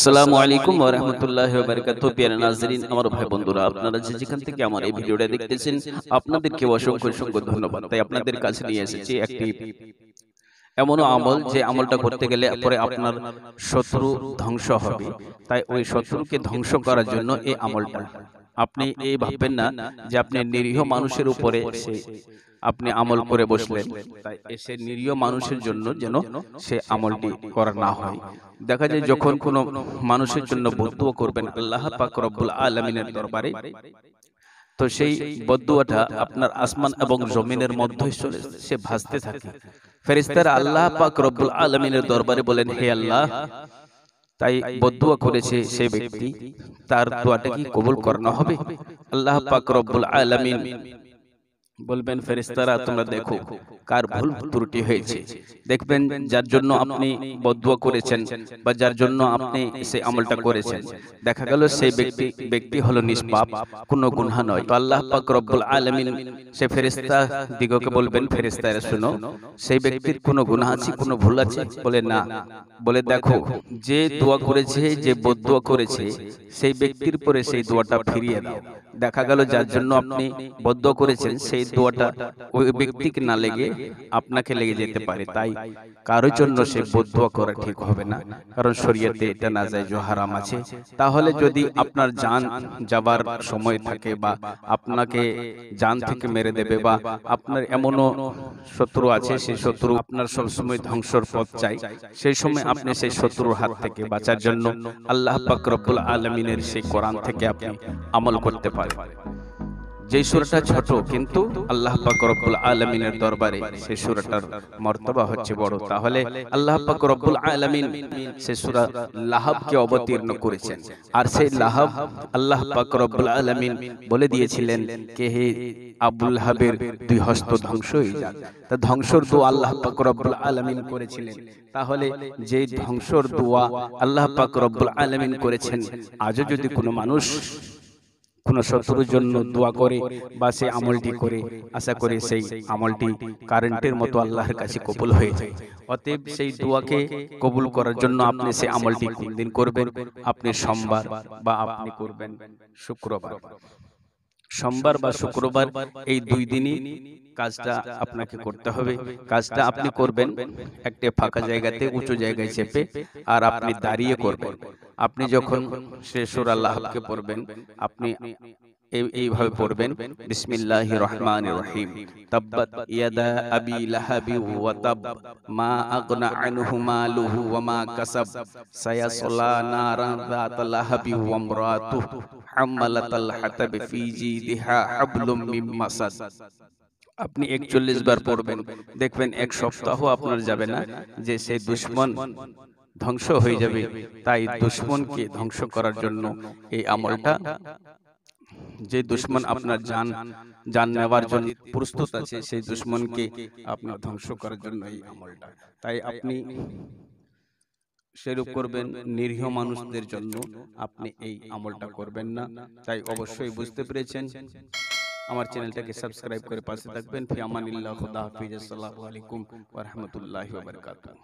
আসসালামু আলাইকুম ওয়া রাহমাতুল্লাহি ওয়া বারাকাতুহু। প্রিয় নাজরিন, আমার ভাই বন্ধুরা, আপনারা যেখান থেকে আমার এই ভিডিওটা দেখতেছেন, আপনাদেরকে অসংখ্য অসংখ্য ধন্যবাদ। তাই আপনাদের কাছে নিয়ে এসেছি একটি এমন আমল, যে আমলটা করতে গেলে পরে আপনার শত্রু ধ্বংস হবে। তাই ওই শত্রুকে ধ্বংস করার জন্য এই আমলটা। আপনি এই ভাববেন না যে আপনি নিরীহ মানুষের উপরে আপনি আমল করে বসলেন। তাই সে নিরীহ মানুষের জন্য যেন সে আমলটি করা না হয়। দেখা যায় যখন কোনো মানুষের জন্য বদদুয়া করবেন আল্লাহ পাক রব্বুল আলামিনের দরবারে, তো সেই বদদুয়াটা আপনার আসমান এবং জমিনের মধ্যে সে ভাসতে থাকে। ফেরেশতারা আল্লাহ পাক রব্বুল আলামিনের দরবারে বলেন, হে আল্লাহ, তাই বদদুয়া করেছে সেই ব্যক্তি, তার দোয়াটা কি কবুল করানো হবে? আল্লাহ পাক রব্বুল আলামিন বলবেন, ফেরেশতারা তোমরা দেখো কার ভুল ত্রুটি হয়েছে। দেখবেন যার জন্য আপনি বদদুয়া করেছেন বা যার জন্য আপনি সেই আমলটা করেছেন, দেখা গেল সেই ব্যক্তি হলো নিষ্পাপ, কোনো গুনাহ নয়। তো আল্লাহ পাক রব্বুল আলামিন সেই ফেরেশতা দিগকে বলবেন, ফেরেশতারা শুনো, সেই ব্যক্তির কোনো গুনাহ আছে, কোনো ভুল আছে? বলে না। বলে দেখো, যে দোয়া করেছে, যে বদদুয়া করেছে, সেই ব্যক্তির পরে সেই দোয়াটা ফিরিয়ে দাও। দেখা গেল যার জন্য আপনি বদদুয়া করেছেন সেই দোয়াটা ওই ব্যক্তিকে না লেগে আপনাকে লেগে যেতে পারে। তাই কারোর জন্য সে বদদুয়া করা ঠিক হবে না, কারণ শরীয়তে এটা নাজায়েজ ও হারাম আছে। তাহলে যদি আপনার জান যাবার সময় থাকে বা আপনাকে জান থেকে মেরে দেবে বা আপনার এমনও শত্রু আছে, সেই শত্রু আপনার সবসময় ধ্বংসর পথ চাই, সেই সময় আপনি সেই শত্রুর হাত থেকে বাঁচার জন্য আল্লাহ পাক রব্বুল আলামিনের সেই কোরআন থেকে আপনি আমল করতে পারেন। যে সূরাটা ছোট, কিন্তু আল্লাহ পাক রব্বুল আলামিনের দরবারে সেই সূরাটার মর্তবা হচ্ছে বড়। তাহলে আল্লাহ পাক রব্বুল আলামিন সেই সূরা লাহাবকে অবতীর্ণ করেছেন। আর সেই লাহাব আল্লাহ পাক রব্বুল আলামিন বলে দিয়েছিলেন কে হে আবুল লাহাবের দুই হস্ত ধ্বংস হয়ে যাক। তা ধ্বংসর দোয়া আল্লাহ পাক রব্বুল আলামিন করেছিলেন। তাহলে যে ধ্বংসর দোয়া আল্লাহ পাক রব্বুল আলামিন করেছেন, আজও যদি কোনো মানুষ কোন শত্রুর জন্য দোয়া করে বা সে আমলটি করে, আশা করে সেই আমলটি কারেন্টের মতো আল্লাহর কাছে কবুল হয়ে যায়। অতএব সেই দোয়াকে কবুল করার জন্য আপনি সেই আমলটি কোন দিন করবেন? আপনি সোমবার বা আপনি করবেন শুক্রবার। সোমবার বা শুক্রবার, এই দুই দিনই কাজটা আপনাকে করতে হবে। কাজটা আপনি করবেন একটা ফাঁকা জায়গাতে, উঁচু জায়গায় চেপে, আর আপনি দাঁড়িয়ে করবেন। আপনি যখন সে সূরা লাহাবকে পড়বেন, আপনি এইভাবে পড়বেন, বিসমিল্লাহির রহমানির রহিম, তাব্বাত ইয়াদা আবি লাহাবি ওয়া তাব, মা আগনা আনহু মালুহু ওয়া মা কাসাব, সায়াসলা নারান যাতা লাহাবি ওয়া ইমরাতুহু হাম্মালাতাল হাতাব ফি জিদিহা হাবলুম মিন মাসাদ। আপনি 41 বার পড়বেন, দেখবেন এক সপ্তাহ আপনার যাবে না যে সেই দুশমন ধ্বংস হয়ে যাবে। তাই দুশমনকে ধ্বংস করার জন্য এই আমলটা, যে দুশমন আপনার জান নেওয়ার জন্য প্রস্তুত আছে, সেই দুশমনকে আপনার ধ্বংস করার জন্য এই আমলটা। তাই আপনি সেরূপ করবেন, নিরীহ মানুষদের জন্য আপনি এই আমলটা করবেন না। তাই অবশ্যই বুঝতে পেরেছেন। আমার চ্যানেলটাকে সাবস্ক্রাইব করে পাশে থাকবেন। ফি আমানিল্লাহ, খুদা হাফেজ। আসসালামু আলাইকুম ওয়া রাহমাতুল্লাহি ওয়া বারাকাতুহু।